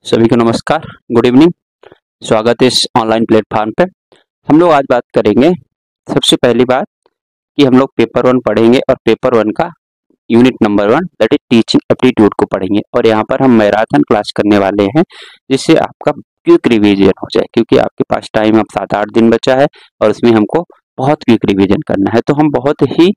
सभी को नमस्कार, गुड इवनिंग। स्वागत है इस ऑनलाइन प्लेटफॉर्म पे। हम लोग आज बात करेंगे सबसे पहली बात कि हम लोग पेपर 1 पढ़ेंगे और पेपर 1 का unit number 1 that is teaching aptitude को पढ़ेंगे। और यहाँ पर हम मैराथन क्लास करने वाले हैं जिससे आपका क्विक रिवीजन हो जाए, क्योंकि आपके पास टाइम अब 7-8 दिन बचा है और उसमें हमको बहुत क्विक रिवीजन करना है। तो हम बहुत ही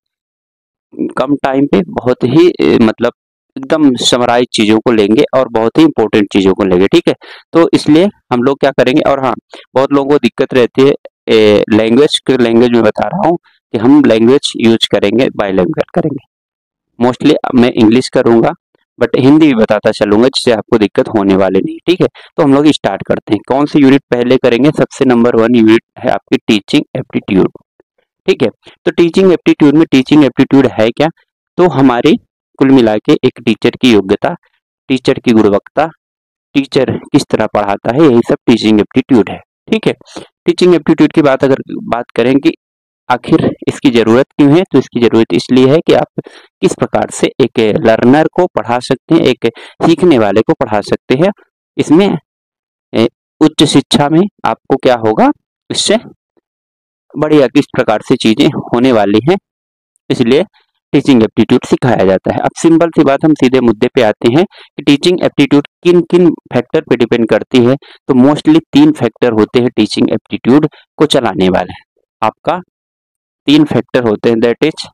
कम टाइम पे बहुत ही मतलब एकदम समराइज चीज़ों को लेंगे और बहुत ही इंपॉर्टेंट चीज़ों को लेंगे, ठीक है। तो इसलिए हम लोग क्या करेंगे, और हाँ, बहुत लोगों को दिक्कत रहती है लैंग्वेज में बता रहा हूँ कि हम लैंग्वेज यूज करेंगे, बाइलिंगुअल करेंगे। मोस्टली मैं इंग्लिश करूंगा बट हिंदी भी बताता चलूंगा जिससे आपको दिक्कत होने वाली नहीं, ठीक है। तो हम लोग स्टार्ट करते हैं। कौन सी यूनिट पहले करेंगे? सबसे नंबर 1 यूनिट है आपकी टीचिंग एप्टीट्यूड, ठीक है। तो टीचिंग एप्टीट्यूड है क्या? तो हमारी कुल मिला के एक टीचर की योग्यता, टीचर की गुणवत्ता, टीचर किस तरह पढ़ाता है, यही सब टीचिंग एप्टीट्यूड है, ठीक है। टीचिंग एप्टीट्यूड की अगर बात करें कि आखिर इसकी जरूरत क्यों है, तो इसकी जरूरत इसलिए है कि आप किस प्रकार से एक लर्नर को पढ़ा सकते हैं, एक सीखने वाले को पढ़ा सकते हैं। इसमें उच्च शिक्षा में आपको क्या होगा, इससे बढ़िया किस प्रकार से चीजें होने वाली हैं, इसलिए टीचिंग एप्टीट्यूड सिखाया जाता है। अब सिंपल सी बात, हम सीधे मुद्दे पे आते हैं कि टीचिंग एप्टीट्यूड किन किन फैक्टर पे डिपेंड करती है। तो मोस्टली 3 फैक्टर होते हैं टीचिंग एप्टीट्यूड को चलाने वाले। आपका 3 फैक्टर होते हैं, that is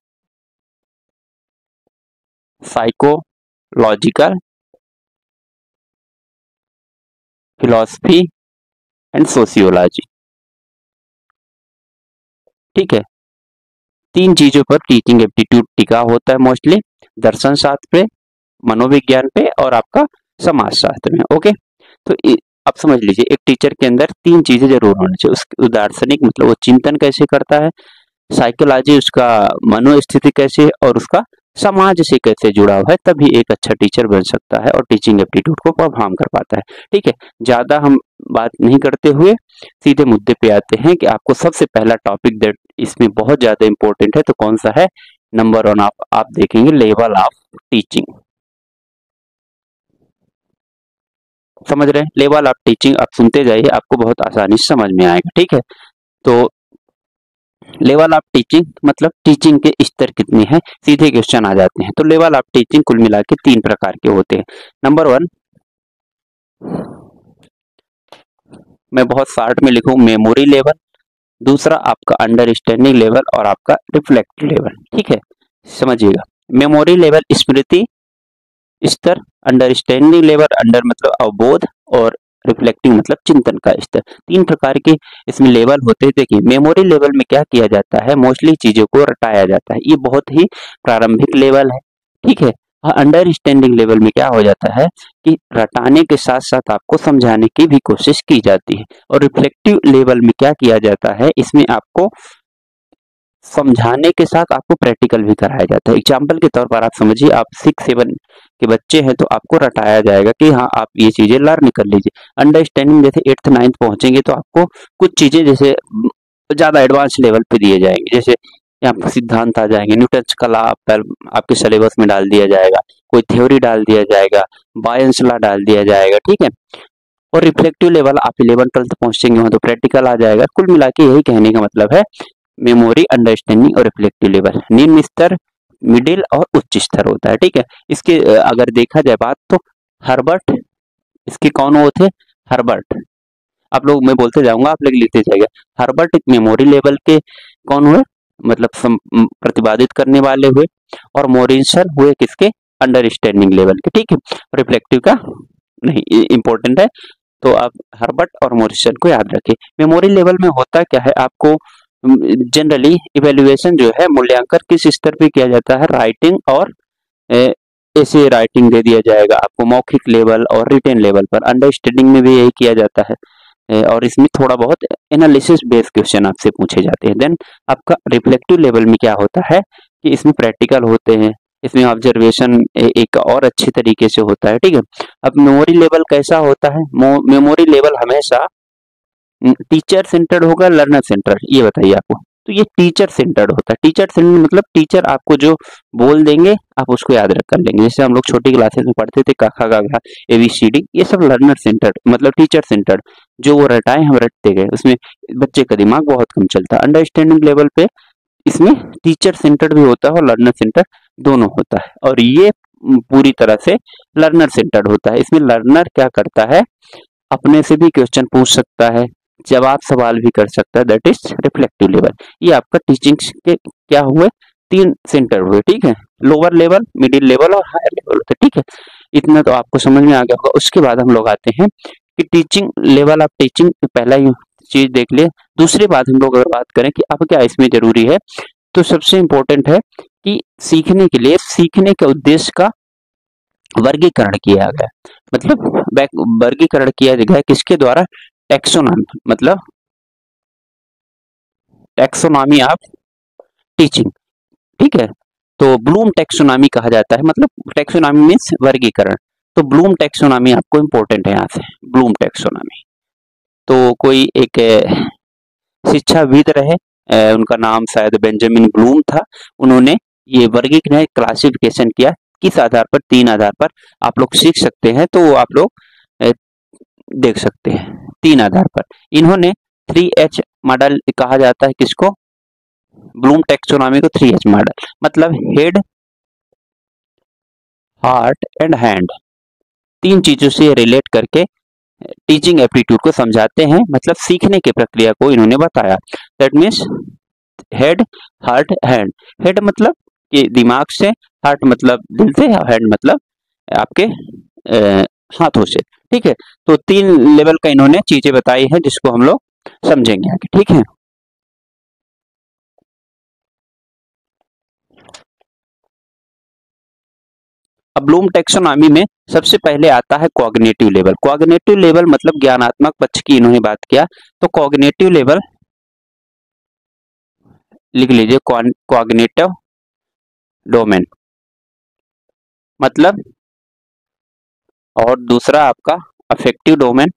psychological, philosophy and sociology, ठीक है। 3 चीजों पर टीचिंग एप्टीट्यूड टिका होता है मोस्टली, दर्शन शास्त्र पे, मनोविज्ञान पे और आपका समाज शास्त्र में, ओके। तो आप समझ लीजिए, एक टीचर के अंदर 3 चीजें जरूर होनी चाहिए। उसकी दार्शनिक मतलब वो चिंतन कैसे करता है, साइकोलॉजी उसका मनोस्थिति कैसे है, और उसका समाज से कैसे जुड़ा हुआ है, तभी एक अच्छा टीचर बन सकता है और टीचिंग एप्टीट्यूड को परफॉर्म कर पाता है, ठीक है। ज्यादा हम बात नहीं करते हुए सीधे मुद्दे पे आते हैं कि आपको सबसे पहला टॉपिक दैट इसमें बहुत ज्यादा इंपॉर्टेंट है, तो कौन सा है? नंबर 1 आप देखेंगे लेवल ऑफ टीचिंग। समझ रहे हैं? लेवल ऑफ टीचिंग आप सुनते जाइए, आपको बहुत आसानी से समझ में आएगा, ठीक है। तो लेवल ऑफ टीचिंग मतलब टीचिंग के स्तर कितने हैं, सीधे क्वेश्चन आ जाते हैं। तो लेवल ऑफ टीचिंग कुल मिला के 3 प्रकार के होते हैं। नंबर 1, मैं बहुत शॉर्ट में लिखूं, मेमोरी लेवल। दूसरा आपका अंडरस्टैंडिंग लेवल और आपका रिफ्लेक्टिव लेवल, ठीक है। समझिएगा, मेमोरी लेवल स्मृति स्तर, अंडरस्टैंडिंग लेवल अंडर मतलब अवबोध, और रिफ्लेक्टिंग मतलब चिंतन का स्तर। 3 प्रकार के इसमें लेवल होते हैं। देखिए, मेमोरी लेवल में क्या किया जाता है, मोस्टली चीजों को रटाया जाता है, ये बहुत ही प्रारंभिक लेवल है, ठीक है। अंडरस्टैंडिंग लेवल में क्या हो जाता है कि रटाने के साथ साथ आपको समझाने की भी कोशिश की जाती है। और रिफ्लेक्टिव लेवल में क्या किया जाता है, इसमें आपको समझाने के साथ आपको प्रैक्टिकल भी कराया जाता है। एग्जाम्पल के तौर पर आप समझिए, आप 6-7 के बच्चे हैं तो आपको रटाया जाएगा कि हाँ आप ये चीजें लर्न कर लीजिए। अंडरस्टैंडिंग जैसे 8th-9th पहुंचेंगे तो आपको कुछ चीजें जैसे ज्यादा एडवांस लेवल पे दिए जाएंगे, जैसे यहाँ पर सिद्धांत आ जाएंगे, न्यूटन का लॉ आपके सिलेबस में डाल दिया जाएगा, कोई थ्योरी डाल दिया जाएगा, बायन्स लॉ डाल दिया जाएगा, ठीक है। और रिफ्लेक्टिव लेवल आप 11th-12th पहुंचेंगे वहां तो प्रैक्टिकल आ जाएगा। कुल मिला के यही कहने का मतलब है, मेमोरी, अंडरस्टैंडिंग और रिफ्लेक्टिव लेवल निम्न स्तर, मिडिल और उच्च स्तर होता है, ठीक है। इसके अगर देखा जाए बात तो हर्बर्ट, इसके कौन वो थे? हर्बर्ट। आप लोग, मैं बोलते जाऊंगा, आप लोग लिखते जाएगा। हर्बर्ट मेमोरी लेवल के कौन हुए, मतलब प्रतिपादित करने वाले हुए, और मोरिसन हुए किसके? अंडरस्टैंडिंग लेवल के, ठीक है। रिफ्लेक्टिव का नहीं इंपॉर्टेंट है, तो आप हर्बर्ट और मोरिसन को याद रखें। मेमोरी लेवल में होता क्या है, आपको जनरली इवेल्युएशन जो है, मूल्यांकन किस स्तर पे किया जाता है? राइटिंग और ऐसे राइटिंग दे दिया जाएगा आपको मौखिक लेवल और रिटेन लेवल पर। अंडरस्टैंडिंग में भी यही किया जाता है, और इसमें थोड़ा बहुत एनालिसिस बेस्ड क्वेश्चन आपसे पूछे जाते हैं। देन आपका रिफ्लेक्टिव लेवल में क्या होता है कि इसमें प्रैक्टिकल होते हैं, इसमें ऑब्जर्वेशन एक और अच्छे तरीके से होता है, ठीक है। अब मेमोरी लेवल कैसा होता है? मेमोरी लेवल हमेशा टीचर सेंटर्ड होगा, लर्नर सेंटर्ड, ये बताइए आपको। तो ये टीचर सेंटर्ड होता है। टीचर सेंटर्ड मतलब टीचर आपको जो बोल देंगे आप उसको याद रख कर लेंगे। जैसे हम लोग छोटी क्लासेस में पढ़ते थे क ख ग घ ABCD, ये सब लर्नर सेंटर्ड मतलब टीचर सेंटर्ड, जो वो रटाए हम रटते गए, उसमें बच्चे का दिमाग बहुत कम चलता है। अंडरस्टैंडिंग लेवल पे इसमें टीचर सेंटर्ड भी होता है और लर्नर सेंटर्ड दोनों होता है, और ये पूरी तरह से लर्नर सेंटर्ड होता है। इसमें लर्नर क्या करता है, अपने से भी क्वेश्चन पूछ सकता है, जवाब सवाल भी कर सकता है, दैट इज रिफ्लेक्टिव लेवल। ये आपका टीचिंग के क्या हुए, 3 सेंटर हुए, ठीक है। लोअर लेवल, मिडिल लेवल और हायर लेवल होता है, ठीक है। इतना तो आपको समझ में आ गया होगा। उसके बाद हम लोग आते हैं कि टीचिंग लेवल, आप टीचिंग पहला ही चीज देख लिए। दूसरी बात हम लोग अगर बात करें कि अब क्या इसमें जरूरी है, तो सबसे इंपॉर्टेंट है कि सीखने के लिए, सीखने के उद्देश्य का वर्गीकरण किया गया, मतलब वर्गीकरण किया गया किसके द्वारा, टैक्सोनॉमी, मतलब टैक्सोनॉमी ऑफ टीचिंग, ठीक है। तो ब्लूम टैक्सोनॉमी कहा जाता है, मतलब टैक्सोनॉमी मीन्स वर्गीकरण। तो ब्लूम टैक्सोनॉमी आपको इंपॉर्टेंट है यहाँ से, ब्लूम टैक्सोनॉमी। तो कोई एक शिक्षाविद रहे, उनका नाम शायद बेंजामिन ब्लूम था। उन्होंने ये वर्गीकरण, क्लासिफिकेशन किया, किस आधार पर, 3 आधार पर आप लोग सीख सकते हैं। तो आप लोग देख सकते हैं 3 आधार पर। इन्होंने 3H मॉडल कहा जाता है किसको, ब्लूम टैक्सोनॉमी को 3H मॉडल, मतलब हेड, हार्ट एंड हैंड, 3 चीजों से रिलेट करके टीचिंग एप्टीट्यूड को समझाते हैं, मतलब सीखने की प्रक्रिया को इन्होंने बताया। That means head, heart, hand. Head मतलब कि दिमाग से, हार्ट मतलब दिल से, हैंड मतलब आपके हाथों से, ठीक है। तो 3 लेवल का इन्होंने चीजें बताई हैं जिसको हम लोग समझेंगे आगे, ठीक है। अब ब्लूम टैक्सोनॉमी में सबसे पहले आता है कॉग्निटिव लेवल। कॉग्निटिव लेवल मतलब ज्ञानात्मक पक्ष की इन्होंने बात किया। तो कॉग्निटिव लेवल लिख लीजिए, कॉग्निटिव डोमेन मतलब, और दूसरा आपका अफेक्टिव डोमेन,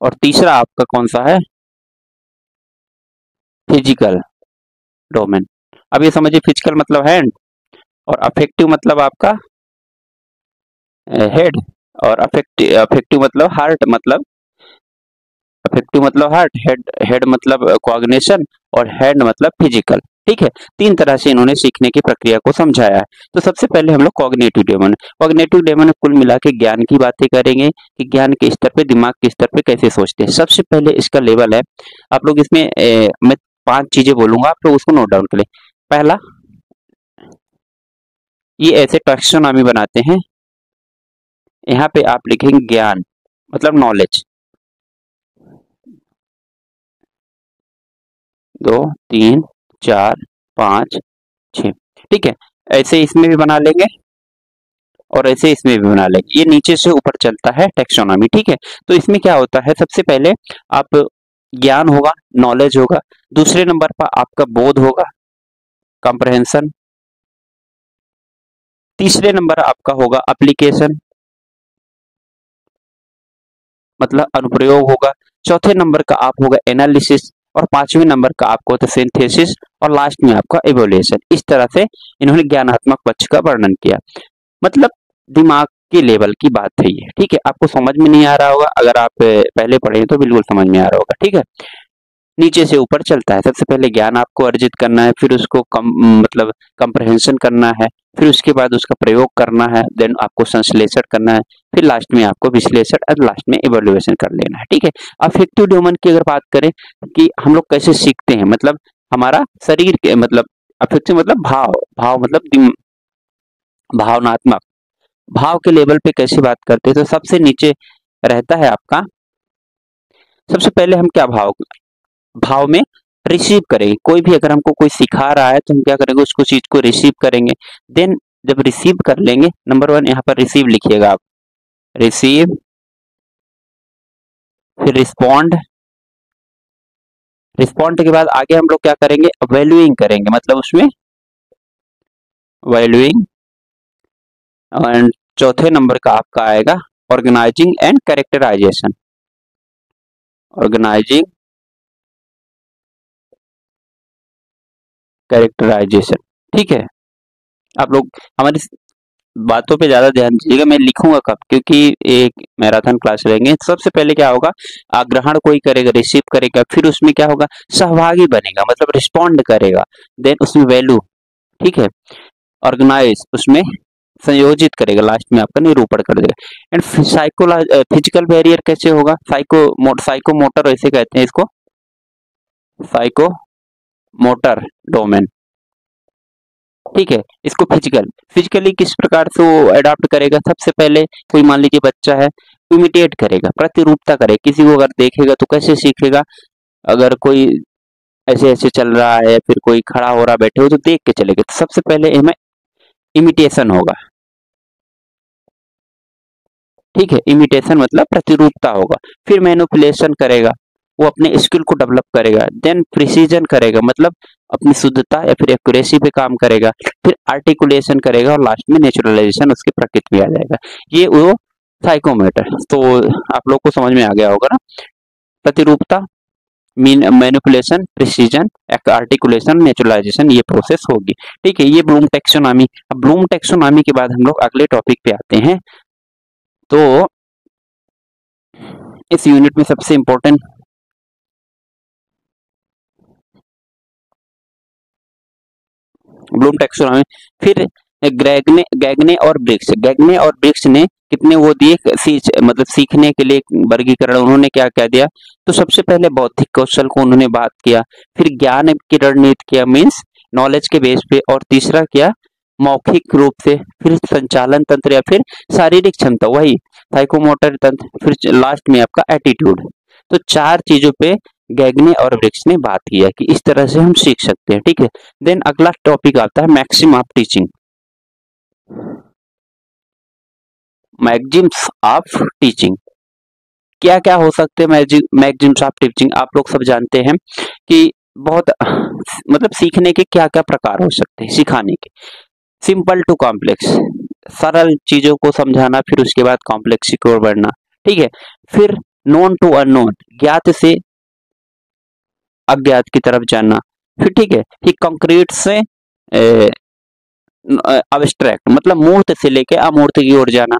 और तीसरा आपका कौन सा है, फिजिकल डोमेन। अब ये समझिए, फिजिकल मतलब हैंड, और अफेक्टिव मतलब आपका हेड, और अफेक्टिव मतलब हार्ट, मतलब अफेक्टिव मतलब हार्ट, हेड मतलब कॉग्निशन, और हैंड मतलब फिजिकल, ठीक है। 3 तरह से इन्होंने सीखने की प्रक्रिया को समझाया है। तो सबसे पहले हम लोग कॉग्निटिव डोमेन, कॉग्निटिव डोमेन कुल मिला के ज्ञान की बातें करेंगे कि ज्ञान के स्तर पे, दिमाग के स्तर पे कैसे सोचते हैं। सबसे पहले इसका लेवल है, आप लोग इसमें मैं 5 चीजें बोलूंगा, आप लोग उसको नोट डाउन कर ले। पहला, ये ऐसे टैक्सोनॉमी बनाते हैं, यहाँ पे आप लिखेंगे ज्ञान मतलब नॉलेज, 2 3 4 5 6, ठीक है। ऐसे इसमें भी बना लेंगे और ऐसे इसमें भी बना लेंगे, ये नीचे से ऊपर चलता है टैक्सोनॉमी, ठीक है। तो इसमें क्या होता है, सबसे पहले आप ज्ञान होगा, नॉलेज होगा, दूसरे नंबर पर आपका बोध होगा, कॉम्प्रहेंशन, तीसरे नंबर आपका होगा एप्लीकेशन मतलब अनुप्रयोग होगा, चौथे नंबर का आप होगा एनालिसिस, और 5वें नंबर का आपको होता है सिंथेसिस, और लास्ट में आपका इवोल्यूशन। इस तरह से इन्होंने ज्ञानात्मक पक्ष का वर्णन किया, मतलब दिमाग के लेवल की बात है ये, ठीक है। आपको समझ में नहीं आ रहा होगा, अगर आप पहले पढ़े हैं तो बिल्कुल समझ में आ रहा होगा, ठीक है। नीचे से ऊपर चलता है, सबसे पहले ज्ञान आपको अर्जित करना है, फिर उसको मतलब कंप्रहेंशन करना है, फिर उसके बाद उसका प्रयोग करना है, देन आपको संश्लेषण करना है, फिर लास्ट में आपको विश्लेषण और लास्ट में इवैल्यूएशन कर लेना है, ठीक है। अफेक्टिव डोमेन की अगर बात करें कि हम लोग कैसे सीखते हैं, मतलब हमारा शरीर के, मतलब अफेक्टिव मतलब भाव, भाव मतलब भावनात्मक, भाव के लेवल पे कैसे बात करते हैं, तो सबसे नीचे रहता है आपका, सबसे पहले हम क्या भाव, भाव में रिसीव करेंगे। कोई भी अगर हमको कोई सिखा रहा है तो हम क्या करेंगे, उसको चीज को रिसीव करेंगे। देन जब रिसीव कर लेंगे, नंबर 1 यहाँ पर रिसीव लिखिएगा आप, रिसीव, फिर रिस्पॉन्ड, रिस्पॉन्ड के बाद आगे हम लोग क्या करेंगे, वैल्यूइंग करेंगे, मतलब उसमें वैल्यूइंग, एंड चौथे नंबर का आपका आएगा organising and characterisation, organising characterisation. ठीक है, आप लोग हमारी बातों पे ज्यादा ध्यान दीजिएगा। मैं लिखूंगा कब, क्योंकि एक मैराथन क्लास रहेंगे। सबसे पहले क्या होगा, ग्रहण कोई करेगा, रिसीव करेगा, फिर उसमें क्या होगा, सहभागी बनेगा मतलब रिस्पॉन्ड करेगा, देन उसमें वैल्यू, ठीक है, ऑर्गेनाइज उसमें संयोजित करेगा, लास्ट में आपका निरूपण कर देगा। एंड फिजिकल बैरियर कैसे होगा, साइकोमोटर ऐसे कहते हैं इसको, साइको मोटर डोमेन। ठीक है, इसको फिजिकली किस प्रकार से वो अडॉप्ट करेगा, सबसे पहले कोई मान लीजिए बच्चा है, इमिटेट करेगा, प्रतिरूपता करेगा, किसी को अगर देखेगा तो कैसे सीखेगा, अगर कोई ऐसे ऐसे चल रहा है या फिर कोई खड़ा हो रहा बैठे हो तो देख के चलेगा, तो सबसे पहले हमें इमिटेशन होगा। ठीक है, इमिटेशन मतलब प्रतिरूपता होगा, फिर मैनिपुलेशन करेगा, वो अपने स्किल को डेवलप करेगा, देन प्रिसीजन करेगा मतलब अपनी शुद्धता या फिर एक्यूरेसी पे काम करेगा, फिर आर्टिकुलेशन करेगा और लास्ट में नेचुरलाइजेशन उसकी प्रकृति में आ जाएगा। ये वो साइकोमेटर। तो आप लोग को समझ में आ गया होगा ना, प्रतिरूपता, मैनिपुलेशन, प्रिसीजन, आर्टिकुलेशन, नेचुरलाइजेशन, ये प्रोसेस होगी। ठीक है, ये ब्लूम टैक्सोनॉमी। अब ब्लूम टैक्सोनॉमी के बाद हम लोग अगले टॉपिक पे आते हैं। तो इस यूनिट में सबसे इंपॉर्टेंट ब्लूम टैक्सोनॉमी, फिर गैगने और ब्रिक्स ने कितने वो दिए, मतलब सीखने के लिए वर्गीकरण उन्होंने क्या क्या दिया। तो सबसे पहले बौद्धिक कौशल को उन्होंने बात किया, फिर ज्ञान की रणनीति किया, मीन्स नॉलेज के बेस पे, और तीसरा क्या, मौखिक रूप से, फिर संचालन तंत्र या फिर शारीरिक क्षमता, वही साइकोमोटर तंत्र, फिर लास्ट में आपका एटीट्यूड। तो चार चीजों पे गैगने और ब्रिक्स ने बात किया कि इस तरह से हम सीख सकते हैं। ठीक है, देन अगला टॉपिक आता है maxim of teaching, maxims of teaching. क्या क्या हो सकते हैं मैक्सिम्स ऑफ टीचिंग, आप लोग सब जानते हैं कि बहुत मतलब सीखने के क्या क्या प्रकार हो सकते हैं, सिखाने के। सिंपल टू कॉम्प्लेक्स, सरल चीजों को समझाना, फिर उसके बाद कॉम्प्लेक्स की ओर बढ़ना। ठीक है, फिर नोन टू अननोन, ज्ञात से अज्ञात की तरफ जाना, फिर ठीक है, फिर कंक्रीट से अब्स्ट्रैक्ट मतलब मूर्त से लेके अमूर्त की ओर जाना।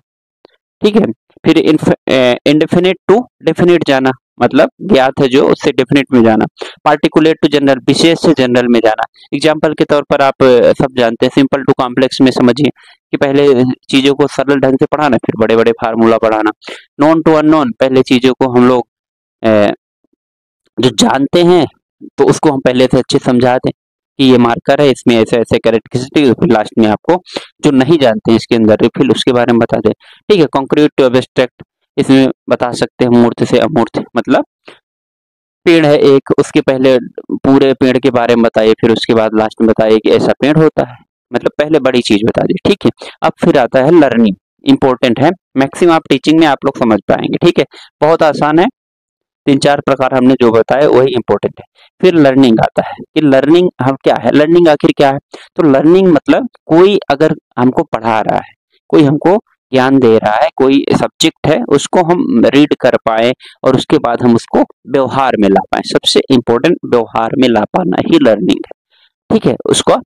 ठीक है, फिर इंडेफिनिट टू डेफिनिट जाना, मतलब ज्ञात है जो उससे डेफिनिट में जाना। पार्टिकुलेट टू जनरल, विशेष से जनरल में जाना। एग्जाम्पल के तौर पर आप सब जानते हैं, सिंपल टू कॉम्प्लेक्स में समझिए कि पहले चीजों को सरल ढंग से पढ़ाना, फिर बड़े बड़े फार्मूला पढ़ाना। नॉन टू अननोन, पहले चीजों को हम लोग जो जानते हैं तो उसको हम पहले से अच्छे समझा दें कि ये मार्कर है, इसमें ऐसे ऐसे कैरेक्टरिस्टिक, फिर लास्ट में आपको जो नहीं जानते हैं इसके अंदर फिर उसके बारे में बता दें। ठीक है, कॉन्क्रीट टू एब्स्ट्रैक्ट, इसमें बता सकते हैं मूर्त से अमूर्त, मतलब पेड़ है एक, उसके पहले पूरे पेड़ के बारे में बताइए, फिर उसके बाद लास्ट में बताइए कि ऐसा पेड़ होता है, मतलब पहले बड़ी चीज बता दी। ठीक है, अब फिर आता है लर्निंग, इंपॉर्टेंट है, मैक्सिमम आप टीचिंग में आप लोग समझ पाएंगे। ठीक है, बहुत आसान है, तीन चार प्रकार हमने जो बताया वही इंपॉर्टेंट है। फिर लर्निंग आता है कि लर्निंग हम क्या है, लर्निंग आखिर क्या है। तो लर्निंग मतलब कोई अगर हमको पढ़ा रहा है, कोई हमको ज्ञान दे रहा है, कोई सब्जेक्ट है, उसको हम रीड कर पाए और उसके बाद हम उसको व्यवहार में ला पाए। सबसे इंपॉर्टेंट व्यवहार में ला पाना ही लर्निंग है। ठीक है, उसको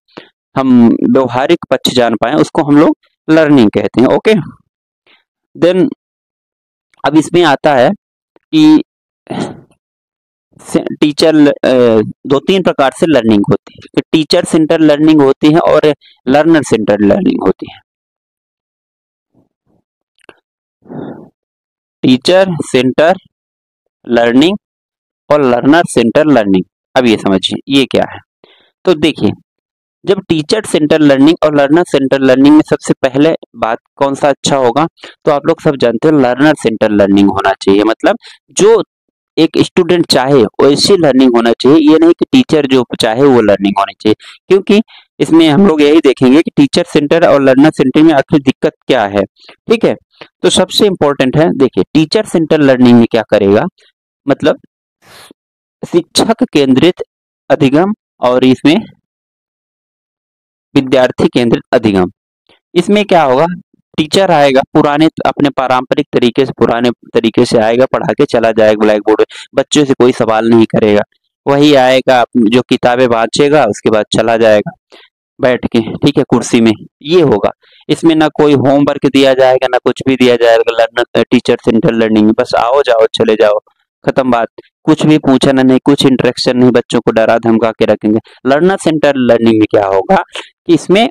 हम व्यवहारिक पक्ष जान पाए, उसको हम लोग लर्निंग कहते हैं। ओके, देन अब इसमें आता है कि टीचर दो तीन प्रकार से लर्निंग होती है, टीचर सेंटर लर्निंग होती है और लर्नर सेंटर लर्निंग होती है। टीचर सेंटर लर्निंग और लर्नर सेंटर लर्निंग, अब ये समझिए ये क्या है। तो देखिए, जब टीचर सेंटर लर्निंग और लर्नर सेंटर लर्निंग में सबसे पहले बात कौन सा अच्छा होगा, तो आप लोग सब जानते हो लर्नर सेंटर लर्निंग होना चाहिए, मतलब जो एक स्टूडेंट चाहे वैसी लर्निंग होना चाहिए, ये नहीं कि टीचर जो चाहे वो लर्निंग होनी चाहिए। क्योंकि इसमें हम लोग यही देखेंगे कि टीचर सेंटर और लर्नर सेंटर में आखिर दिक्कत क्या है। ठीक है, तो सबसे इंपॉर्टेंट है, देखिए टीचर सेंटर लर्निंग में क्या करेगा, मतलब शिक्षक केंद्रित अधिगम और इसमें विद्यार्थी केंद्रित अधिगम। इसमें क्या होगा, टीचर आएगा पुराने अपने पारंपरिक तरीके से, पुराने तरीके से आएगा, पढ़ा के चला जाएगा ब्लैक बोर्ड पे, बच्चों से कोई सवाल नहीं करेगा। वही आएगा, जो किताबें वांचेगा, उसके बाद चला जाएगा बैठ के, ठीक है, कुर्सी में। ये होगा। इसमें ना कोई होमवर्क दिया जाएगा, ना कुछ भी दिया जाएगा। लर्नर टीचर सेंटर लर्निंग में बस आओ जाओ चले जाओ, खत्म बात। कुछ भी पूछना नहीं, कुछ इंटरेक्शन नहीं, बच्चों को डरा धमका के रखेंगे। लर्नर सेंटर लर्निंग में क्या होगा कि इसमें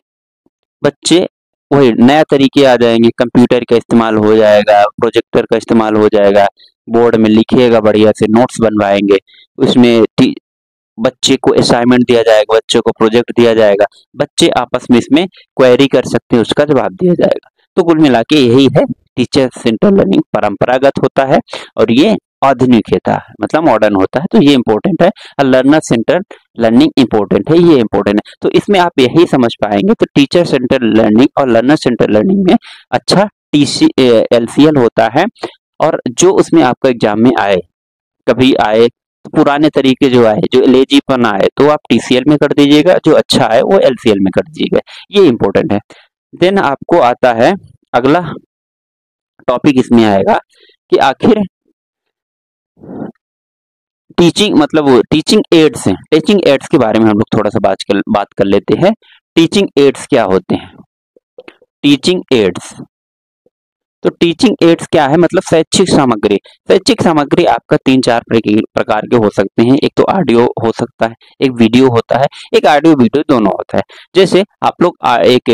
बच्चे वही नया तरीके आ जाएंगे, कंप्यूटर का इस्तेमाल हो जाएगा, प्रोजेक्टर का इस्तेमाल हो जाएगा, बोर्ड में लिखिएगा, बढ़िया से नोट्स बनवाएंगे, उसमें बच्चे को असाइनमेंट दिया जाएगा, बच्चों को प्रोजेक्ट दिया जाएगा, बच्चे आपस में इसमें क्वेरी कर सकते हैं, उसका जवाब दिया जाएगा। तो कुल मिला के यही है टीचर सेंटर लर्निंग। परंपरागत होता है और ये आधुनिक होता है, मतलब मॉडर्न होता है, तो ये इंपॉर्टेंट है। लर्नर सेंटर लर्निंग इंपॉर्टेंट है, ये इंपॉर्टेंट है। तो इसमें आप यही समझ पाएंगे, तो टीचर सेंटर लर्निंग और लर्नर सेंटर लर्निंग में अच्छा टीसी एलसीएल होता है। और जो उसमें आपका एग्जाम में आए, कभी आए तो पुराने तरीके जो आए, जो लेजीपन आए, तो आप टीसीएल में कर दीजिएगा, जो अच्छा है वो एलसीएल में कर दीजिएगा। ये इंपॉर्टेंट है। देन आपको आता है अगला टॉपिक, इसमें आएगा कि आखिर टीचिंग मतलब वो टीचिंग एड्स हैं। टीचिंग एड्स के बारे में हम लोग थोड़ा सा बात कर लेते हैं। टीचिंग एड्स क्या होते हैं? टीचिंग एड्स, तो टीचिंग एड्स क्या है? मतलब शैक्षिक सामग्री। शैक्षिक सामग्री आपका तीन चार प्रकार के हो सकते हैं। एक तो ऑडियो हो सकता है, एक वीडियो होता है, एक ऑडियो वीडियो दोनों होता है। जैसे आप लोग एक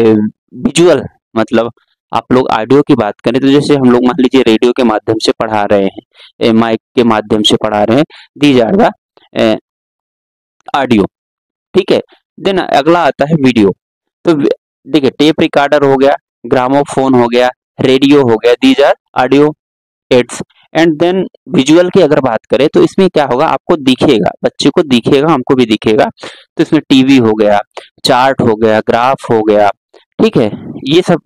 विजुअल, मतलब आप लोग ऑडियो की बात करें तो जैसे हम लोग मान लीजिए रेडियो के माध्यम से पढ़ा रहे हैं, माइक के माध्यम से पढ़ा रहे हैं, दीज आर द ऑडियो, ठीक है। देन अगला आता है वीडियो। तो देखिए, टेप रिकॉर्डर हो गया, ग्रामोफोन हो गया, रेडियो हो गया, these are audio aids. And then visual की अगर बात करें तो इसमें क्या होगा, आपको दिखेगा, बच्चे को दिखेगा, हमको भी दिखेगा। तो इसमें टीवी हो गया, चार्ट हो गया, ग्राफ हो गया, ठीक है, ये सब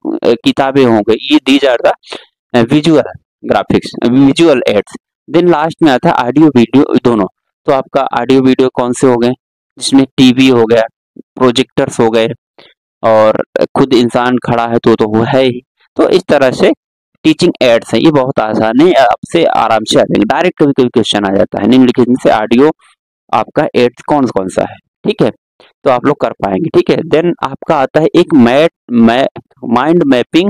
किताबें हो गई, ये these are the visual graphics, visual aids. Then last में आता है ऑडियो वीडियो दोनों। तो आपका ऑडियो वीडियो कौन से हो गए, जिसमें टीवी हो गया, प्रोजेक्टर्स हो गए, और खुद इंसान खड़ा है तो वो है ही। तो इस तरह से टीचिंग एड्स है, ये बहुत आसान है, आपसे आराम से आ जाएंगे। डायरेक्ट कभी कभी क्वेश्चन आ जाता है निम्नलिखित में से ऑडियो आपका एड्स कौन कौन सा है, ठीक है, तो आप लोग कर पाएंगे, ठीक है। देन आपका आता है एक माइंड मैपिंग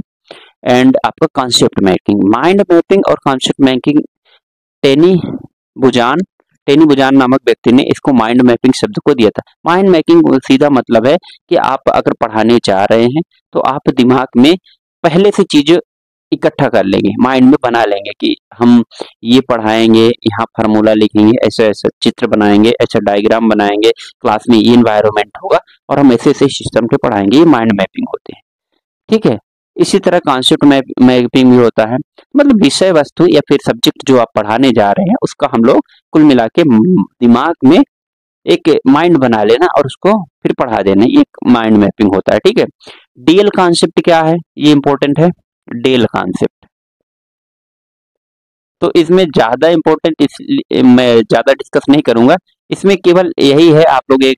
एंड आपका कॉन्सेप्ट मैपिंग। माइंड मैपिंग और कॉन्सेप्ट मैपिंग, टेनी बुजान टेनी बुजान नामक व्यक्ति ने इसको माइंड मैपिंग शब्द को दिया था। माइंड मैपिंग सीधा मतलब है कि आप अगर पढ़ाने जा रहे हैं तो आप दिमाग में पहले से चीजें इकट्ठा कर लेंगे, माइंड में बना लेंगे कि हम ये पढ़ाएंगे, यहाँ फार्मूला लिखेंगे, ऐसे ऐसे चित्र बनाएंगे, ऐसा डायग्राम बनाएंगे, क्लास में ये इन्वायरमेंट होगा और हम ऐसे ऐसे सिस्टम पे पढ़ाएंगे। ये माइंड मैपिंग होते हैं, ठीक है। इसी तरह कॉन्सेप्ट मैपिंग भी होता है, मतलब विषय वस्तु या फिर सब्जेक्ट जो आप पढ़ाने जा रहे हैं उसका हम लोग कुल मिला के दिमाग में एक माइंड बना लेना और उसको फिर पढ़ा देना, ये माइंड मैपिंग होता है, ठीक है। डीएल कॉन्सेप्ट क्या है, ये इंपॉर्टेंट है। डेल कॉन्सेप्ट, तो इसमें ज्यादा इंपॉर्टेंट इसलिए मैं ज्यादा डिस्कस नहीं करूंगा। इसमें केवल यही है, आप लोग एक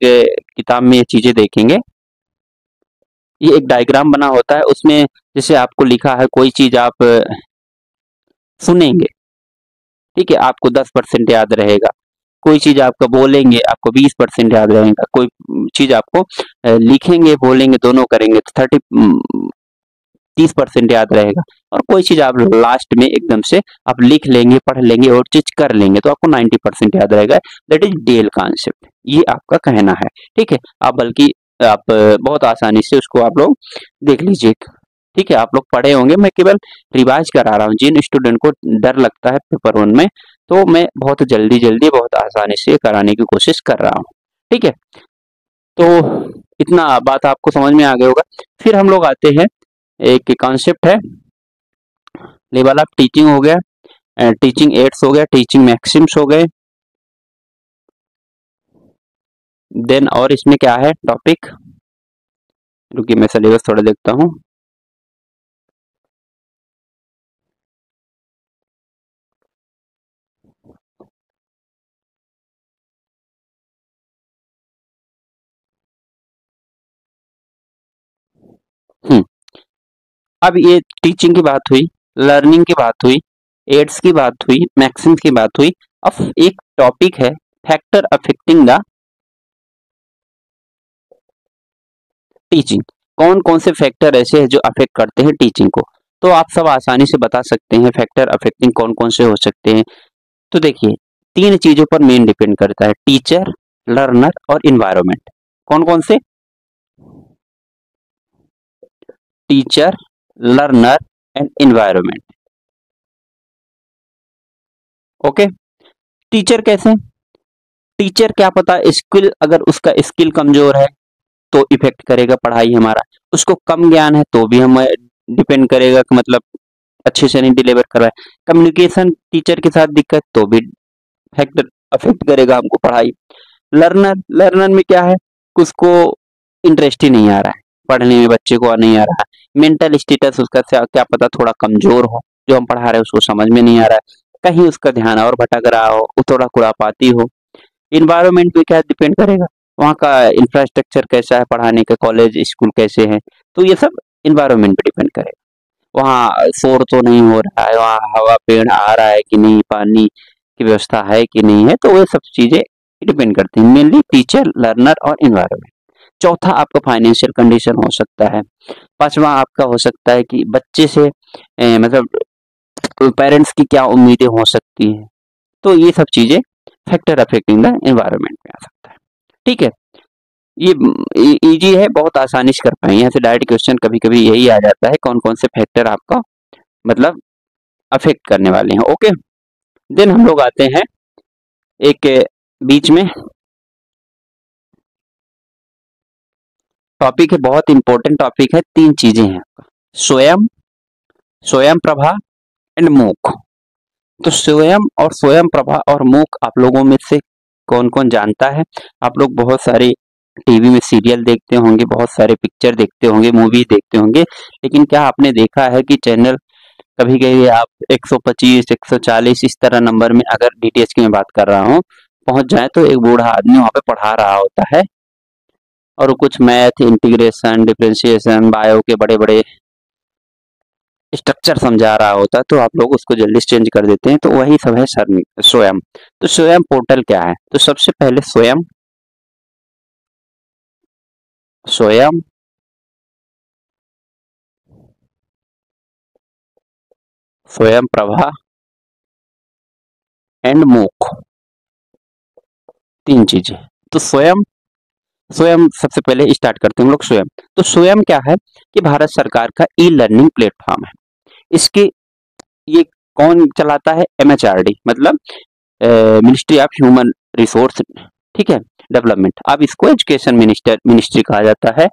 किताब में ये चीजें देखेंगे, ये एक डायग्राम बना होता है, उसमें जैसे आपको लिखा है कोई चीज आप सुनेंगे, ठीक है, आपको 10% याद रहेगा। कोई चीज आपका बोलेंगे, आपको 20% याद रहेगा। कोई चीज आपको लिखेंगे बोलेंगे दोनों करेंगे तो 30% याद रहेगा। और कोई चीज आप लास्ट में एकदम से आप लिख लेंगे, पढ़ लेंगे और चीज कर लेंगे तो आपको 90% याद रहेगा। दैट इज डेल कॉन्सेप्ट, ये आपका कहना है, ठीक है। आप बल्कि आप बहुत आसानी से उसको आप लोग देख लीजिए, ठीक है। आप लोग पढ़े होंगे, मैं केवल रिवाइज करा रहा हूँ। जिन स्टूडेंट को डर लगता है पेपर वन में, तो मैं बहुत जल्दी जल्दी बहुत आसानी से कराने की कोशिश कर रहा हूँ, ठीक है। तो इतना बात आपको समझ में आ गया होगा। फिर हम लोग आते हैं, एक कॉन्सेप्ट है लेवल ऑफ टीचिंग हो गया, टीचिंग एड्स हो गया, टीचिंग मैक्सिम्स हो गए। देन और इसमें क्या है टॉपिक, रुकिए मैं सिलेबस थोड़ा देखता हूँ। हम्म अब ये टीचिंग की बात हुई, लर्निंग की बात हुई, एड्स की बात हुई, मैक्सिम्स की बात हुई। अब एक टॉपिक है फैक्टर अफेक्टिंग द टीचिंग। कौन कौन से फैक्टर ऐसे हैं जो अफेक्ट करते हैं टीचिंग को, तो आप सब आसानी से बता सकते हैं फैक्टर अफेक्टिंग कौन कौन से हो सकते हैं। तो देखिए, तीन चीजों पर मेन डिपेंड करता है, टीचर, लर्नर और इन्वायरमेंट। कौन कौन से? Teacher, learner and environment. Okay, teacher कैसे? टीचर क्या पता स्किल, अगर उसका स्किल कमजोर है तो इफेक्ट करेगा पढ़ाई हमारा, उसको कम ज्ञान है तो भी हम डिपेंड करेगा कि मतलब अच्छे से नहीं डिलीवर कर रहा है। कम्युनिकेशन टीचर के साथ दिक्कत तो भी फैक्टर अफेक्ट करेगा हमको पढ़ाई। लर्नर, लर्नर में क्या है, उसको इंटरेस्ट ही नहीं आ रहा है पढ़ने में, बच्चे को नहीं आ रहा है। मेंटल स्टेटस उसका क्या पता थोड़ा कमजोर हो, जो हम पढ़ा रहे हैं उसको समझ में नहीं आ रहा है, कहीं उसका ध्यान और भटक रहा हो, वो थोड़ा खुरापाती हो। इन्वायरमेंट पे क्या डिपेंड करेगा, वहाँ का इंफ्रास्ट्रक्चर कैसा है पढ़ाने का, कॉलेज स्कूल कैसे हैं, तो ये सब इन्वायरमेंट पे डिपेंड करेगा। वहाँ शोर तो नहीं हो रहा है, वहाँ हवा पेड़ आ रहा है कि नहीं, पानी की व्यवस्था है कि नहीं है, तो ये सब चीजें डिपेंड करती हैं, मेनली टीचर, लर्नर और इन्वायरमेंट। चौथा आपका फाइनेंशियल कंडीशन हो सकता है। पांचवा आपका हो सकता है कि बच्चे से मतलब पेरेंट्स की क्या उम्मीदें हो सकती हैं, तो ये सब चीजें फैक्टर अफेक्टिंग द एनवायरनमेंट में आ सकता है। ठीक है, ये इजी है, बहुत आसानी से कर पाएंगे। यहाँ से डायरेक्ट क्वेश्चन कभी कभी यही आ जाता है, कौन कौन से फैक्टर आपका मतलब अफेक्ट करने वाले हैं। ओके, देन हम लोग आते हैं एक बीच में टॉपिक है, बहुत इंपॉर्टेंट टॉपिक है, तीन चीजें हैं, स्वयं, स्वयं प्रभा एंड मूक। तो स्वयं और स्वयं प्रभा और मूक आप लोगों में से कौन कौन जानता है? आप लोग बहुत सारे टीवी में सीरियल देखते होंगे, बहुत सारे पिक्चर देखते होंगे, मूवी देखते होंगे, लेकिन क्या आपने देखा है कि चैनल कभी कभी आप 125, 140 इस तरह नंबर में, अगर डीटीएच की मैं बात कर रहा हूँ, पहुंच जाए तो एक बूढ़ा आदमी वहां पे पढ़ा रहा होता है और कुछ मैथ, इंटीग्रेशन, डिफरेंशिएशन, बायो के बड़े बड़े स्ट्रक्चर समझा रहा होता है, तो आप लोग उसको जल्दी से चेंज कर देते हैं, तो वही सब है सर स्वयं। तो स्वयं पोर्टल क्या है? तो सबसे पहले स्वयं, स्वयं, स्वयं प्रभा एंड मूक, तीन चीजें। तो स्वयं, स्वयं सबसे पहले स्टार्ट करते हैं हम लोग स्वयं। तो स्वयं क्या है कि भारत सरकार का ई लर्निंग प्लेटफॉर्म है। इसके ये कौन चलाता है? एमएचआरडी, मतलब मिनिस्ट्री ऑफ ह्यूमन रिसोर्स, ठीक है, डेवलपमेंट। अब इसको एजुकेशन मिनिस्ट्री कहा जाता है।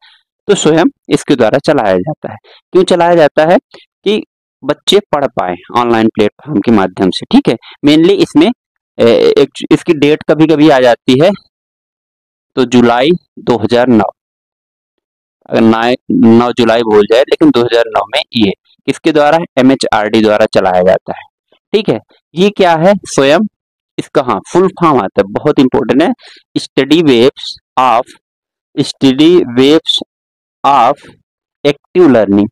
तो स्वयं इसके द्वारा चलाया जाता है। क्यों चलाया जाता है? कि बच्चे पढ़ पाए ऑनलाइन प्लेटफॉर्म के माध्यम से, ठीक है। मेनली इसमें इसकी डेट कभी कभी आ जाती है, तो जुलाई 2009, अगर 9 जुलाई बोल जाए, लेकिन 2009 में ये किसके द्वारा? एमएचआरडी द्वारा चलाया जाता है, ठीक है। ये क्या है? स्वयं, इसका हाँ फुल फॉर्म आता है, बहुत इंपॉर्टेंट है, study waves of, study waves of active learning,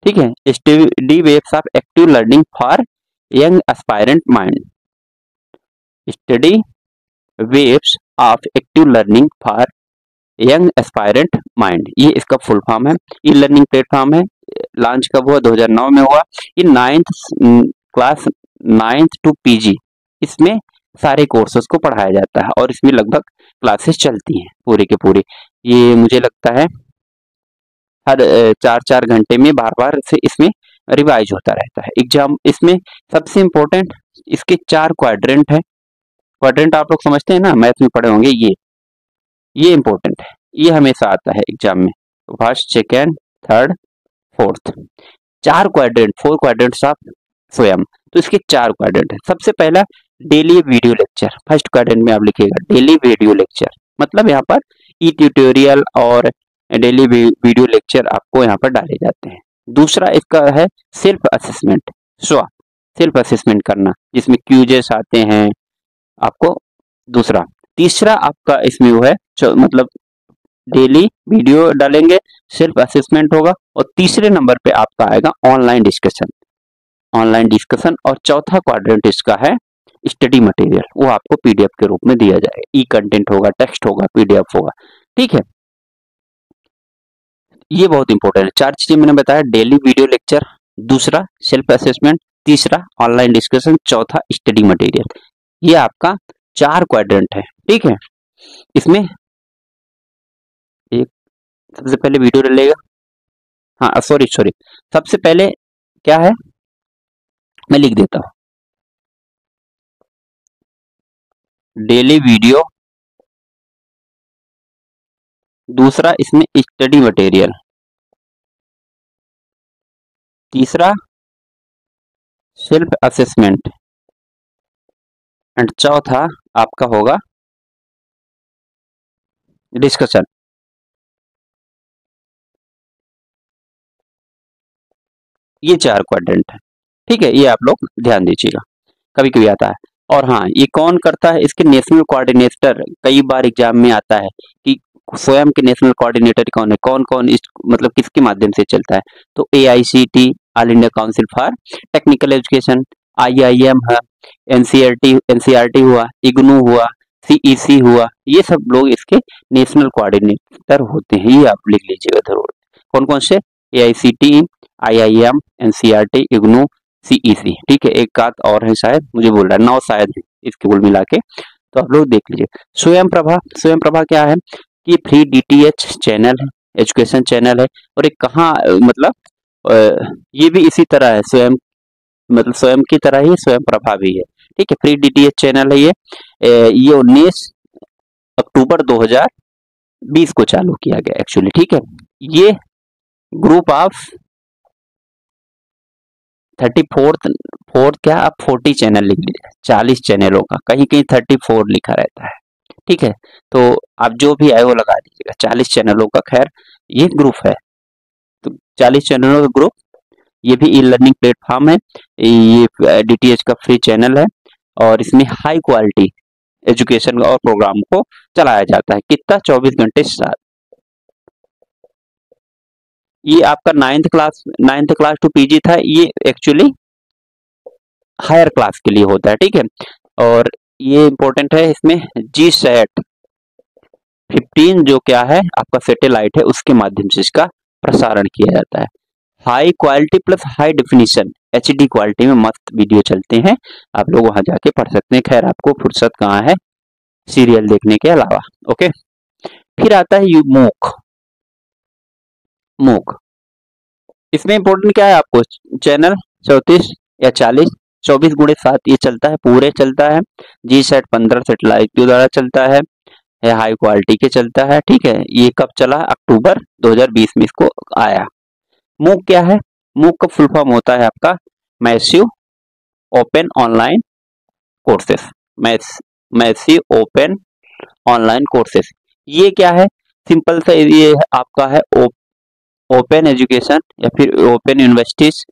ठीक है, study waves of active learning for young aspirant mind, study waves of active learning for young aspirant mind, ये इसका फुल फॉर्म है। E learning platform है, launch कब हुआ? 2009 में हुआ। ये क्लास 9th टू पीजी, इसमें सारे कोर्सेज को पढ़ाया जाता है और इसमें लगभग क्लासेस चलती हैं पूरी के पूरी। ये मुझे लगता है हर 4-4 घंटे में बार बार से इसमें रिवाइज होता रहता है। एग्जाम इसमें सबसे इम्पोर्टेंट, इसके 4 क्वाड्रेंट है। क्वाड्रेंट आप लोग समझते हैं ना, मैथ में पढ़े होंगे, ये इंपॉर्टेंट है, ये हमेशा आता है एग्जाम में, first, second, third, fourth, 4 quadrant, 4 quadrants of स्वयं। तो इसके 4 क्वाड्रेंट है। सबसे पहला daily video lecture, first quadrant में आप लिखिएगा डेली वीडियो लेक्चर, मतलब यहाँ पर ई ट्यूटोरियल और डेली वीडियो लेक्चर आपको यहाँ पर डाले जाते हैं। दूसरा इसका है सेल्फ असेसमेंट, सेल्फ असेसमेंट करना, जिसमें क्यूजेस आते हैं आपको। दूसरा, तीसरा आपका इसमें वो है मतलब डेली वीडियो डालेंगे, सेल्फ असेसमेंट होगा, और तीसरे नंबर पे आपका आएगा ऑनलाइन डिस्कशन। ऑनलाइन डिस्कशन, और चौथा क्वाड्रेंट इसका है स्टडी मटेरियल, वो आपको पीडीएफ के रूप में दिया जाएगा। ई कंटेंट होगा, टेक्स्ट होगा, पीडीएफ होगा, ठीक है। ये बहुत इंपॉर्टेंट है। 4 चीजें मैंने बताया, डेली वीडियो लेक्चर, दूसरा सेल्फ असेसमेंट, तीसरा ऑनलाइन डिस्कशन, चौथा स्टडी मटेरियल। ये आपका 4 क्वाड्रेंट है, ठीक है। इसमें एक सबसे पहले वीडियो डलेगा, हाँ सॉरी सबसे पहले क्या है, मैं लिख देता हूं, डेली वीडियो, दूसरा इसमें स्टडी मटेरियल, तीसरा सेल्फ असेसमेंट, एंड चौथा आपका होगा डिस्कशन। ये 4 क्वाड्रेंट है, ठीक है। ये आप लोग ध्यान दीजिएगा, कभी कभी आता है। और हाँ, ये कौन करता है, इसके नेशनल कोऑर्डिनेटर कई बार एग्जाम में आता है कि स्वयं के नेशनल कोऑर्डिनेटर कौन है, कौन कौन इस मतलब किसके माध्यम से चलता है। तो AICT, all India council for technical education, IIM है, NCERT हुआ, IGNOU हुआ, CEC हुआ, ये सब लोग इसके नेशनल कोऑर्डिनेटर होते हैं। ये आप लिख लीजिएगा जरूर, कौन कौन से, AICT, IIM, NCERT, IGNOU, CEC, ठीक है। एक आध और है शायद, मुझे बोल रहा है 9 शायद है इसके कुल मिला के, तो आप लोग देख लीजिए। स्वयं प्रभा क्या है कि फ्री DTH चैनल है, एजुकेशन चैनल है, और एक कहाँ मतलब ये भी इसी तरह है, स्वयं की तरह ही स्वयं प्रभा भी है, ठीक है। फ्री DTH चैनल है ये 19 अक्टूबर 2020 को चालू किया गया एक्चुअली, ठीक है। ये ग्रुप ऑफ 34 क्या, आप 40 चैनल लिख लीजिए, 40 चैनलों का, कहीं कहीं 34 लिखा रहता है, ठीक है। तो आप जो भी आए वो लगा दीजिएगा, 40 चैनलों का खैर ये ग्रुप है। तो 40 चैनलों का ग्रुप, ये भी ई लर्निंग प्लेटफॉर्म है, ये DTH का फ्री चैनल है, और इसमें हाई क्वालिटी एजुकेशन और प्रोग्राम को चलाया जाता है। कितना, 24 घंटे साथ। ये आपका 9th क्लास टू PG था, ये एक्चुअली हायर क्लास के लिए होता है, ठीक है। और ये इंपॉर्टेंट है, इसमें GSAT 15 जो क्या है आपका सैटेलाइट है, उसके माध्यम से इसका प्रसारण किया जाता है। High quality plus high definition HD quality में मस्त वीडियो चलते हैं, आप लोग वहां जाके पढ़ सकते हैं। खैर आपको फुर्सत कहाँ है सीरियल देखने के अलावा, ओके। फिर आता है मूक। इसमें इंपॉर्टेंट क्या है, आपको चैनल 34 या 40, 24 गुणे 7 ये चलता है, पूरे चलता है। GSAT 15 सैटेलाइट के द्वारा चलता है, हाई क्वालिटी के चलता है, ठीक है। ये कब चला, अक्टूबर 2020 में इसको आया। मूक क्या है, मूक का फुल फॉर्म होता है आपका massive open online courses, massive open online courses. ये क्या है, सिंपल सा ये आपका है ओपन एजुकेशन या फिर ओपन यूनिवर्सिटीज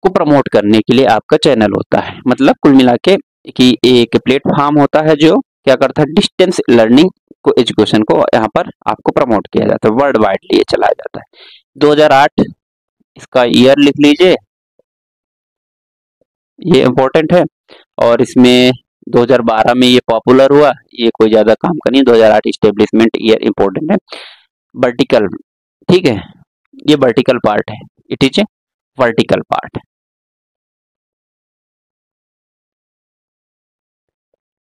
को प्रमोट करने के लिए आपका चैनल होता है। मतलब कुल मिला के कि एक प्लेटफॉर्म होता है जो क्या करता है, डिस्टेंस लर्निंग को, एजुकेशन को यहाँ पर आपको प्रमोट किया जाता है, वर्ल्ड वाइड लिए चलाया जाता है। 2008 इसका ईयर लिख लीजिए, ये इम्पोर्टेंट है। और इसमें 2012 में ये पॉपुलर हुआ, ये कोई ज्यादा काम का नहीं। 2008 इस्टेब्लिशमेंट ईयर इम्पोर्टेंट है। वर्टिकल, ठीक है, ये वर्टिकल पार्ट है, it is a vertical part,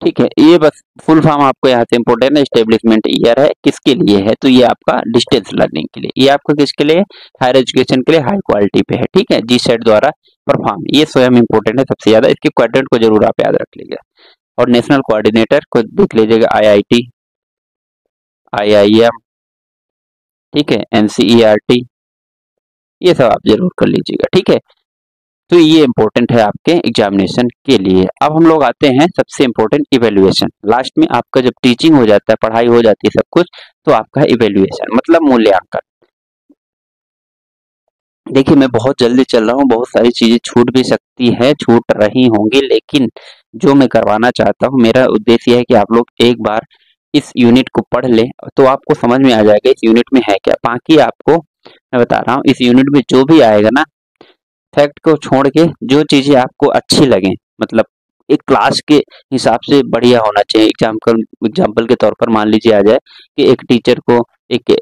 ठीक है। ये बस फुल फॉर्म आपको यहाँ से इंपॉर्टेंट है। एस्टेब्लिशमेंट ईयर है, किसके लिए है, तो ये आपका डिस्टेंस लर्निंग के लिए, ये आपका किसके लिए, हायर एजुकेशन के लिए, हाई क्वालिटी पे है, ठीक है। GSAT द्वारा परफॉर्म, ये स्वयं इंपॉर्टेंट है सबसे ज्यादा, इसके क्वाड्रेंट को जरूर आप याद रख लीजिएगा। और नेशनल कोऑर्डिनेटर को देख लीजिएगा, IIT, IIM, ठीक है, NCERT, ये सब आप जरूर कर लीजिएगा, ठीक है। तो ये इंपॉर्टेंट है आपके एग्जामिनेशन के लिए। अब हम लोग आते हैं सबसे इंपॉर्टेंट इवेल्युएशन। लास्ट में आपका जब टीचिंग हो जाता है, पढ़ाई हो जाती है सब कुछ, तो आपका इवेल्युएशन मतलब मूल्यांकन। देखिए मैं बहुत जल्दी चल रहा हूँ, बहुत सारी चीजें छूट भी सकती है, छूट रही होंगी, लेकिन जो मैं करवाना चाहता हूँ, मेरा उद्देश्य है कि आप लोग एक बार इस यूनिट को पढ़ ले तो आपको समझ में आ जाएगा इस यूनिट में है क्या। बाकी आपको मैं बता रहा हूँ इस यूनिट में जो भी आएगा ना, फैक्ट को छोड़ के जो चीजें आपको अच्छी लगे, मतलब एक क्लास के हिसाब से बढ़िया होना चाहिए। एग्जाम्पल के तौर पर मान लीजिए आ जाए कि एक टीचर को एक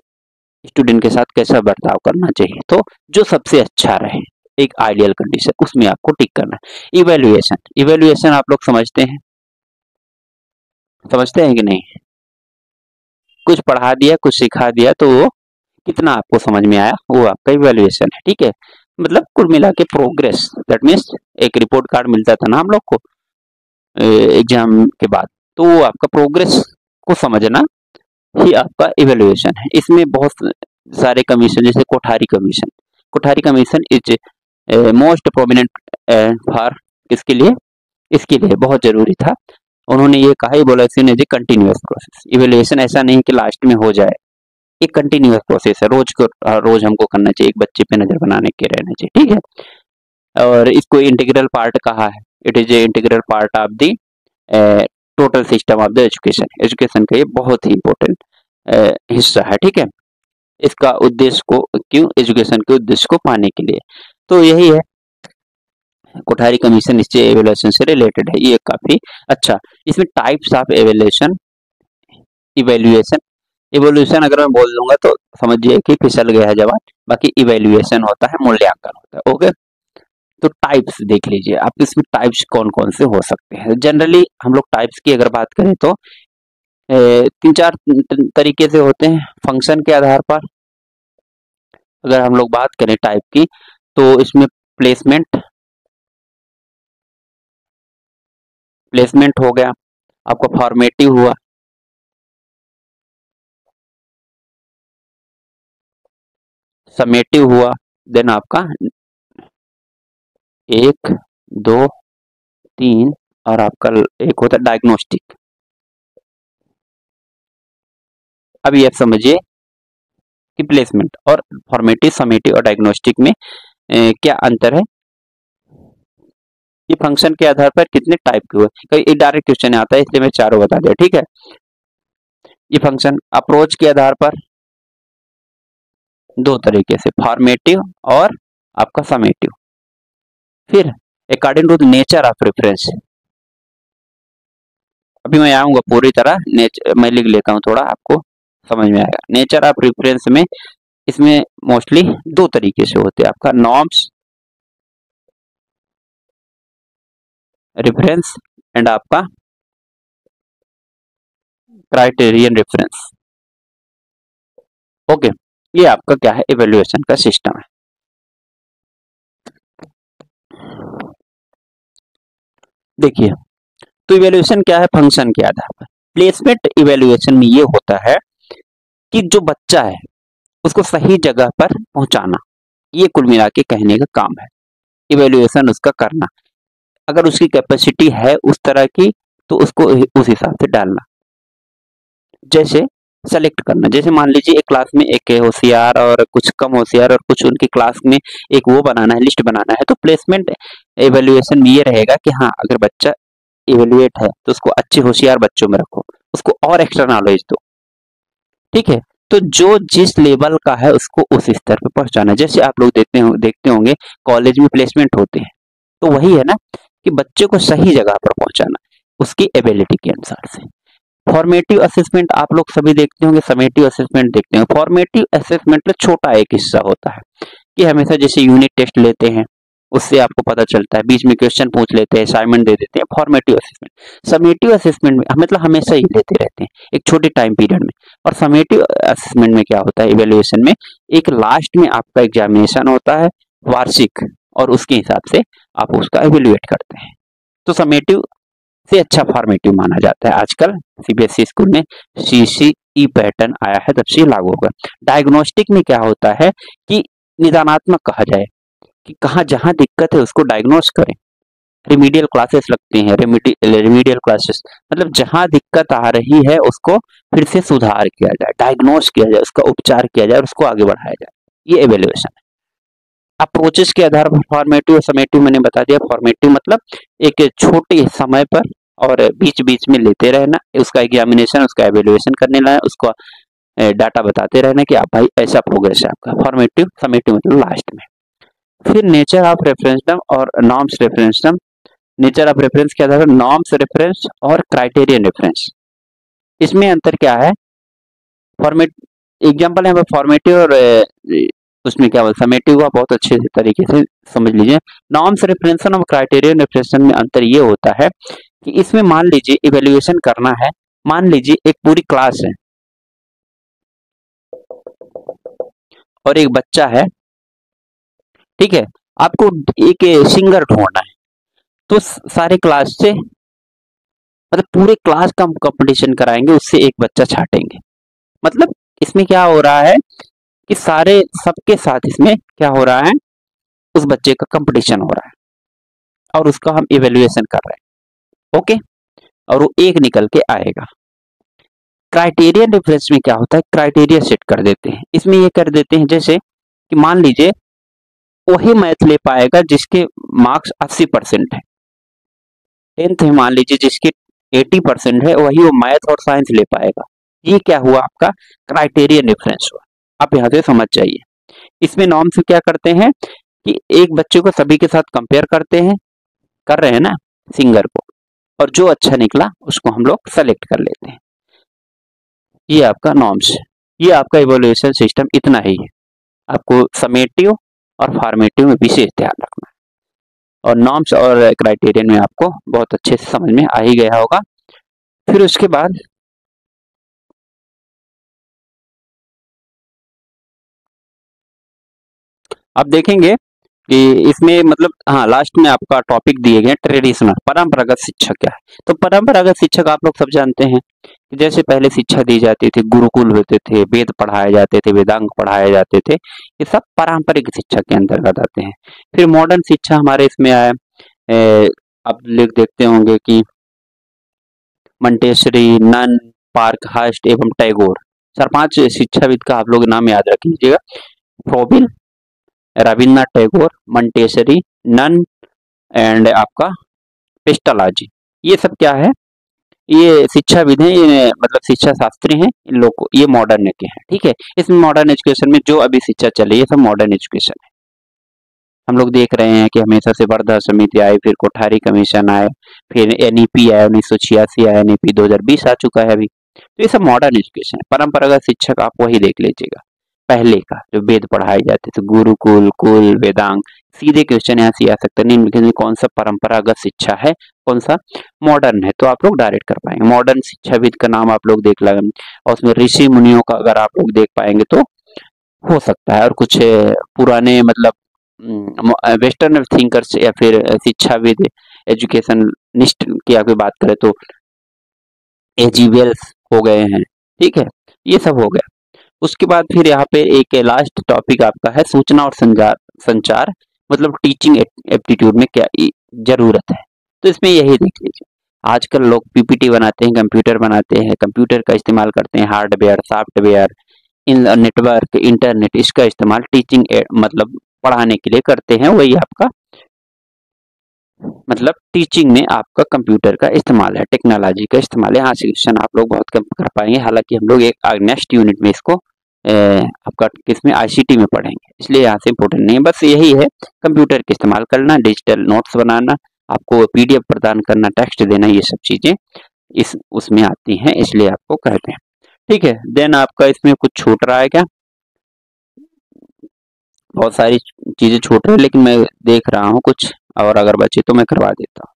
स्टूडेंट के साथ कैसा बर्ताव करना चाहिए, तो जो सबसे अच्छा रहे एक आइडियल कंडीशन उसमें आपको टिक करना है। इवेल्युएशन, इवेल्युएशन आप लोग समझते हैं कि नहीं? कुछ पढ़ा दिया, कुछ सिखा दिया, तो वो कितना आपको समझ में आया वो आपका इवेल्युएशन है। ठीक है, मतलब कुल मिला के प्रोग्रेस, दैट मीन्स एक रिपोर्ट कार्ड मिलता था ना हम लोग को एग्जाम के बाद, तो वो आपका प्रोग्रेस को समझना ही आपका इवेल्युएशन है। इसमें बहुत सारे कमीशन, जैसे Kothari commission, Kothari commission is most prominent for इसके लिए बहुत जरूरी था। उन्होंने ये कहा, evaluation is a continuous process. Evaluation ऐसा नहीं कि लास्ट में हो जाए, एक कंटिन्यूअस प्रोसेस है, रोज हमको करना चाहिए, एक बच्चे पे नजर बनाने के रहना चाहिए। ठीक है, और इसको इंटीग्रल पार्ट कहा है, it is a integral part of the total system of the education का ये बहुत ही इंपॉर्टेंट हिस्सा है। ठीक है, इसका उद्देश्य को क्यों, एजुकेशन के उद्देश्य को पाने के लिए, तो यही है कोठारी कमीशन इससे एवेल्यूएशन से रिलेटेड है। ये काफी अच्छा। इसमें टाइप्स ऑफ इवेल्यूएशन अगर मैं बोल दूंगा तो समझिए कि फिसल गया है जवाब। बाकी इवेल्युएशन होता है, मूल्यांकन होता है। ओके, तो टाइप्स देख लीजिए आप, इसमें टाइप्स कौन कौन से हो सकते हैं। जनरली हम लोग टाइप्स की अगर बात करें तो 3-4 तरीके से होते हैं। फंक्शन के आधार पर अगर हम लोग बात करें टाइप की, तो इसमें प्लेसमेंट हो गया, आपका फॉर्मेटिव हुआ, समेटिव हुआ, देन आपका 1, 2, 3 और आपका एक होता है डायग्नोस्टिक। अब ये समझिए कि प्लेसमेंट और फॉर्मेटिव, समेटिव और डायग्नोस्टिक में क्या अंतर है। ये फंक्शन के आधार पर कितने टाइप के हुए, कई एक डायरेक्ट क्वेश्चन आता है इसलिए मैं चारों बता दिया। ठीक है, ये फंक्शन अप्रोच के आधार पर 2 तरीके से, फॉर्मेटिव और आपका समेटिव। फिर according to the nature of reference, अभी मैं आऊंगा पूरी तरह, मैं लिख लेता हूं थोड़ा, आपको समझ में आएगा। नेचर ऑफ रेफरेंस में इसमें मोस्टली 2 तरीके से होते हैं, आपका नॉर्म्स रेफरेंस एंड आपका क्राइटेरियन रेफरेंस। ओके, ये आपका क्या है, इवैल्यूएशन का सिस्टम है। देखिए, तो इवैल्यूएशन क्या है, फंक्शन के आधार पर। प्लेसमेंट इवैल्यूएशन में ये होता है कि जो बच्चा है उसको सही जगह पर पहुंचाना, ये कुल मिला के कहने का काम है इवैल्यूएशन उसका करना। अगर उसकी कैपेसिटी है उस तरह की तो उसको उस हिसाब से डालना। जैसे सेलेक्ट करना, जैसे मान लीजिए एक क्लास में एक होशियार और कुछ कम होशियार और कुछ उनकी क्लास में एक वो बनाना है, लिस्ट बनाना है, तो प्लेसमेंट इवैल्यूएशन में ये रहेगा कि हाँ, अगर बच्चा इवैल्यूएट है तो उसको अच्छे होशियार बच्चों में रखो, उसको और एक्स्ट्रा नॉलेज दो। ठीक है, तो जो जिस लेवल का है उसको उस स्तर पे पहुंचाना। जैसे आप लोग देखते होंगे कॉलेज में प्लेसमेंट होते हैं, तो वही है ना कि बच्चे को सही जगह पर पहुंचाना उसकी एबिलिटी के अनुसार से। फॉर्मेटिव असेसमेंट आप लोग सभी देखते होंगे, समेटिव असेसमेंट देखते हैं। फॉर्मेटिव असेसमेंट में छोटा एक हिस्सा होता है कि हमेशा जैसे यूनिट टेस्ट लेते हैं उससे आपको पता चलता है, बीच में क्वेश्चन पूछ लेते हैं, असाइनमेंट दे देते हैं, फॉर्मेटिव असेसमेंट। समेटिव असेसमेंट में मतलब हमेशा ही लेते रहते हैं एक छोटे टाइम पीरियड में। और समेटिव असेसमेंट में क्या होता है, इवैल्यूएशन में एक लास्ट में आपका एग्जामिनेशन होता है वार्षिक, और उसके हिसाब से आप उसका इवैल्यूएट करते हैं। तो समेटिव से अच्छा फॉर्मेटिव माना जाता है। आजकल सीबीएसई स्कूल में सीसीई पैटर्न आया है, तब से लागू होगा। डायग्नोस्टिक में क्या होता है कि निदानात्मक कहा जाए कि कहाँ जहां दिक्कत है उसको डायग्नोस करें। रिमीडियल क्लासेस लगते हैं, रिमीडियल क्लासेस मतलब जहां दिक्कत आ रही है उसको फिर से सुधार किया जाए, डायग्नोस किया जाए, उसका उपचार किया जाए और उसको आगे बढ़ाया जाए। ये इवैल्यूएशन है। अप्रोचेस के आधार पर फॉर्मेटिव और समेटिव मैंने बता दिया। फॉर्मेटिव मतलब एक छोटे समय पर और बीच बीच में लेते रहना, उसका एग्जामिनेशन, उसका एवेल्युएशन करने लाना, उसको डाटा बताते रहना कि आप भाई ऐसा प्रोग्रेस है आपका। फॉर्मेटिव, समेटिव मतलब लास्ट में। फिर नेचर ऑफ रेफरेंसडम और नॉर्म्स रेफरेंसडम। नेचर ऑफ रेफरेंस क्या था, नॉर्म्स रेफरेंस और क्राइटेरियन रेफरेंस। इसमें अंतर क्या है, फॉर्मेट एग्जांपल है फॉर्मेटिव और उसमें क्या बोलते समेटिव का बहुत अच्छे तरीके से समझ लीजिए। नॉर्म्स रेफरेंस और क्राइटेरियन रेफरेंस में अंतर ये होता है कि इसमें मान लीजिए इवेल्युएशन करना है, मान लीजिए एक पूरी क्लास है और एक बच्चा है, ठीक है, आपको एक सिंगर ढूंढना है, तो सारे क्लास से मतलब पूरे क्लास का कंपटीशन कराएंगे, उससे एक बच्चा छाटेंगे। मतलब इसमें क्या हो रहा है कि सारे सबके साथ इसमें क्या हो रहा है, उस बच्चे का कंपटीशन हो रहा है और उसका हम इवेल्युएशन कर रहे हैं, ओके, और वो एक निकल के आएगा। क्राइटेरियन रेफरेंस में क्या होता है, क्राइटेरिया सेट कर देते हैं। इसमें ये कर देते हैं जैसे कि मान लीजिए वही मैथ ले पाएगा जिसके मार्क्स 80% है, 10th में मान लीजिए जिसके 80% है, वही वो मैथ और साइंस ले पाएगा। ये क्या हुआ आपका क्राइटेरियन रेफरेंस हुआ। आप यहाँ से समझ जाइए। इसमें नॉर्म से क्या करते हैं कि एक बच्चे को सभी के साथ कंपेयर करते हैं, कर रहे हैं ना सिंगर को, और जो अच्छा निकला उसको हम लोग सेलेक्ट कर लेते हैं। ये आपका नॉर्म्स है, ये आपका इवोल्यूशन सिस्टम इतना ही है। आपको समेटिव और फॉर्मेटिव में विशेष ध्यान रखना है, और नॉर्म्स और क्राइटेरियन में आपको बहुत अच्छे से समझ में आ ही गया होगा। फिर उसके बाद आप देखेंगे कि इसमें मतलब हाँ लास्ट में आपका टॉपिक दिए गए ट्रेडिशनल, परंपरागत शिक्षा क्या है। तो परंपरागत शिक्षक आप लोग सब जानते हैं कि जैसे पहले शिक्षा दी जाती थी, गुरुकुल होते थे, वेद पढ़ाए जाते थे, वेदांग पढ़ाए जाते थे, ये सब पारंपरिक शिक्षा के अंतर्गत आते हैं। फिर मॉडर्न शिक्षा हमारे इसमें आया, आप लोग देखते होंगे कि मंटेश्वरी, नन, पार्कहर्स्ट एवं टैगोर, 4-5 शिक्षाविद का आप लोग नाम याद रख लीजिएगा। फ्रोबिल, रविन्द्रनाथ टैगोर, मंटेश्वरी, नन एंड आपका पेस्टालॉजी, ये सब क्या है, ये शिक्षाविद हैं, ये मतलब शिक्षा शास्त्री हैं। इन लोग को ये मॉडर्न के हैं, ठीक है। इसमें मॉडर्न एजुकेशन में जो अभी शिक्षा चली है सब मॉडर्न एजुकेशन है। हम लोग देख रहे हैं कि हमेशा से वर्धा समिति आई, फिर कोठारी कमीशन आए, फिर एनईपी आया, 1986 आया, एनईपी 2020 आ चुका है अभी। तो ये सब मॉडर्न एजुकेशन है। परंपरागत शिक्षक आप वही देख लीजिएगा, पहले का जो वेद पढ़ाए जाते थे, गुरुकुल, कुल, वेदांग। सीधे क्वेश्चन यहाँ से आ सकते हैं, निम्नलिखित में कौन सा परंपरागत शिक्षा है, कौन सा मॉडर्न है, तो आप लोग डायरेक्ट कर पाएंगे। मॉडर्न शिक्षाविद का नाम आप लोग देख लेंगे, और उसमें ऋषि मुनियों का अगर आप लोग देख पाएंगे तो हो सकता है। और कुछ पुराने मतलब वेस्टर्न थिंकर्स या फिर शिक्षाविद, एजुकेशन निष्ठ की अगर बात करें तो एजी वेल्स हो गए हैं, ठीक है, ये सब हो गया। उसके बाद फिर यहाँ पे एक लास्ट टॉपिक आपका है सूचना और संचार मतलब टीचिंग एप्टीट्यूड में क्या जरूरत है। तो इसमें यही देख लीजिए, आजकल लोग पीपीटी बनाते हैं, कंप्यूटर बनाते हैं, कंप्यूटर का इस्तेमाल करते हैं, हार्डवेयर, सॉफ्टवेयर, इन नेटवर्क, इंटरनेट, इसका इस्तेमाल टीचिंग मतलब पढ़ाने के लिए करते हैं। वही आपका मतलब टीचिंग में आपका कंप्यूटर का इस्तेमाल है, टेक्नोलॉजी का इस्तेमाल है। यहाँ से क्वेश्चन आप लोग बहुत कम कर पाएंगे, हालांकि हम लोग एक नेक्स्ट यूनिट में इसको आपका किसमें आईसीटी में पढ़ेंगे, इसलिए यहाँ से इम्पोर्टेंट नहीं है। बस यही है, कंप्यूटर का इस्तेमाल करना, डिजिटल नोट्स बनाना, आपको पीडीएफ प्रदान करना, टेक्स्ट देना, ये सब चीजें इस उसमें आती हैं, इसलिए आपको कहते हैं, ठीक है। देन आपका इसमें कुछ छूट रहा है क्या, बहुत सारी चीजें छूट रही है, लेकिन मैं देख रहा हूँ कुछ और अगर बचे तो मैं करवा देता हूँ।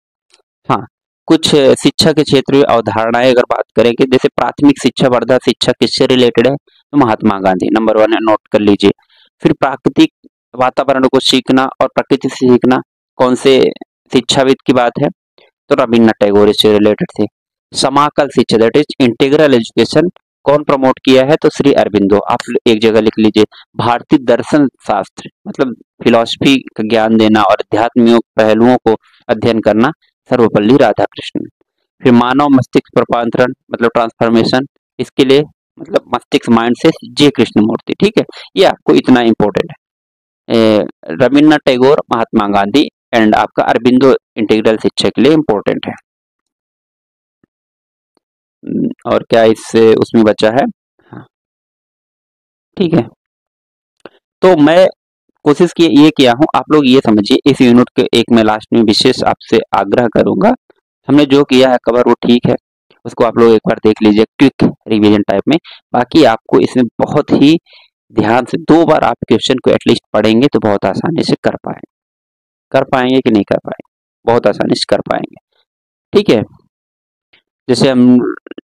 हाँ, कुछ शिक्षा के क्षेत्र में अवधारणाएं अगर बात करें कि जैसे प्राथमिक शिक्षा, वर्धा शिक्षा किससे रिलेटेड है, तो महात्मा गांधी नंबर 1 है, नोट कर लीजिए। फिर प्राकृतिक वातावरण को सीखना और प्रकृति से सीखना, कौन से शिक्षाविद की बात है, तो रविन्द्रनाथ टैगोर इससे रिलेटेड थे। समाकल शिक्षा दैट इज इंटीग्रल एजुकेशन, कौन प्रमोट किया है, तो श्री अरबिंदो, आप एक जगह लिख लीजिए। भारतीय दर्शन शास्त्र मतलब फिलॉसफी का ज्ञान देना और अध्यात्मिक पहलुओं को अध्ययन करना, सर्वपल्ली राधाकृष्णन। फिर मानव मस्तिष्क रूपांतरण मतलब ट्रांसफॉर्मेशन, इसके लिए मतलब मस्तिष्क माइंड से जे कृष्णमूर्ति, ठीक है। ये आपको इतना इंपॉर्टेंट है, रविन्द्रनाथ टैगोर, महात्मा गांधी एंड आपका अरबिंदो इंटीग्रल शिक्षा के लिए इंपॉर्टेंट है। और क्या इससे उसमें बचा है। हाँ, ठीक है। तो मैं कोशिश ये किया हूँ, आप लोग ये समझिए इस यूनिट के एक मैं लास्ट में विशेष आपसे आग्रह करूंगा, हमने जो किया है कवर वो ठीक है, उसको आप लोग एक बार देख लीजिए क्विक रिवीजन टाइप में। बाकी आपको इसमें बहुत ही ध्यान से 2 बार आप क्वेश्चन को एटलीस्ट पढ़ेंगे तो बहुत आसानी से कर पाएंगे कि नहीं कर पाएंगे, बहुत आसानी से कर पाएंगे। ठीक है, जैसे हम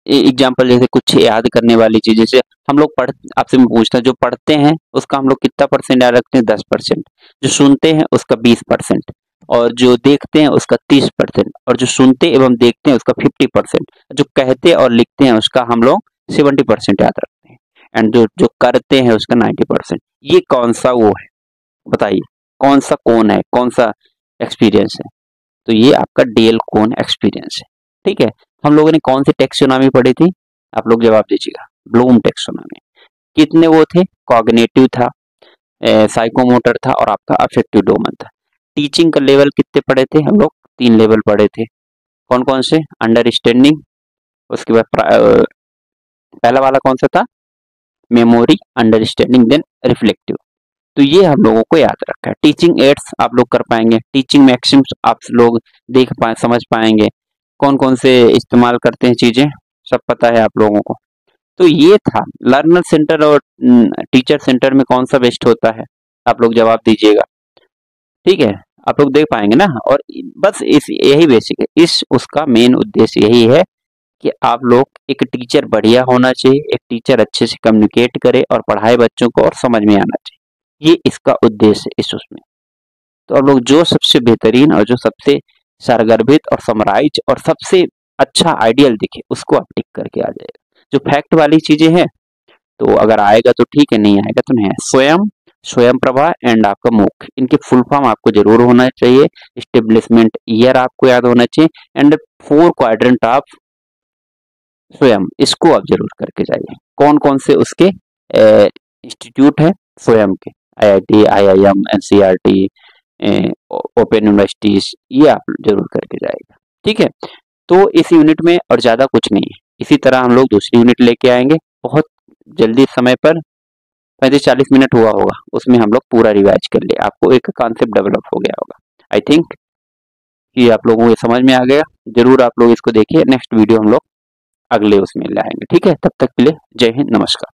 एग्जाम्पल जैसे कुछ याद करने वाली चीज, जैसे हम लोग आपसे मैं पूछता हूँ, जो पढ़ते हैं उसका हम लोग कितना परसेंट याद रखते हैं, 10%। जो सुनते हैं उसका 20%, और जो देखते हैं उसका 30%, और जो सुनते एवं देखते हैं उसका 50%, जो कहते और लिखते हैं उसका हम लोग 70% याद रखते हैं, एंड जो जो करते हैं उसका 90%। ये कौन सा वो है बताइए, कौन सा कौन है, कौन सा एक्सपीरियंस है? तो ये आपका डेल कोन एक्सपीरियंस है। ठीक है, हम लोगों ने कौन सी टेक्सोनॉमी पढ़ी थी, आप लोग जवाब दीजिएगा, ब्लूम टेक्सोनॉमी। कितने वो थे, कॉग्निटिव था, साइकोमोटर था, और आपका अफेक्टिव डोमेन था। टीचिंग का लेवल कितने पढ़े थे हम लोग, 3 लेवल पढ़े थे। कौन कौन से, अंडरस्टैंडिंग, उसके बाद पहला वाला कौन सा था, मेमोरी, अंडरस्टैंडिंग, देन रिफ्लेक्टिव। तो ये हम लोगों को याद रखा है। टीचिंग एड्स आप लोग कर पाएंगे, टीचिंग मैक्सिम्स आप लोग देख पाए समझ पाएंगे, कौन कौन से इस्तेमाल करते हैं चीजें सब पता है आप लोगों को। तो ये था लर्नर सेंटर और टीचर सेंटर में कौन सा बेस्ट होता है, आप लोग जवाब दीजिएगा। ठीक है, आप लोग देख पाएंगे ना। और बस इस यही बेसिक है, इस उसका मेन उद्देश्य यही है कि आप लोग, एक टीचर बढ़िया होना चाहिए, एक टीचर अच्छे से कम्युनिकेट करे और पढ़ाए बच्चों को और समझ में आना चाहिए, ये इसका उद्देश्य है इस उसमें। तो आप लोग जो सबसे बेहतरीन और जो सबसे सरगर्भित और समराइज और सबसे अच्छा आइडियल दिखे उसको आप टिक करके आ जाएगा। जो फैक्ट वाली चीजें हैं तो अगर आएगा तो ठीक है, नहीं आएगा तो नहीं है। स्वयं, स्वयं प्रभा एंड आपका मुख्य, इनके फुल फॉर्म आपको जरूर होना चाहिए। एस्टेब्लिशमेंट ईयर आपको याद होना चाहिए, एंड 4 क्वाड्रेंट ऑफ स्वयं, इसको आप जरूर करके जाइए। कौन कौन से उसके इंस्टीट्यूट है स्वयं के, IIT, IIM, NCERT, open universities, ये आप जरूर करके जाएगा। ठीक है, तो इस यूनिट में और ज्यादा कुछ नहीं है। इसी तरह हम लोग दूसरी यूनिट लेके आएंगे बहुत जल्दी समय पर, 35-40 मिनट हुआ होगा, उसमें हम लोग पूरा रिवाइज कर ले, आपको एक कॉन्सेप्ट डेवलप हो गया होगा। आई थिंक कि आप लोगों को ये समझ में आ गया। जरूर आप लोग इसको देखिए, नेक्स्ट वीडियो हम लोग अगले उसमें लाएंगे। ठीक है, तब तक के लिए जय हिंद, नमस्कार।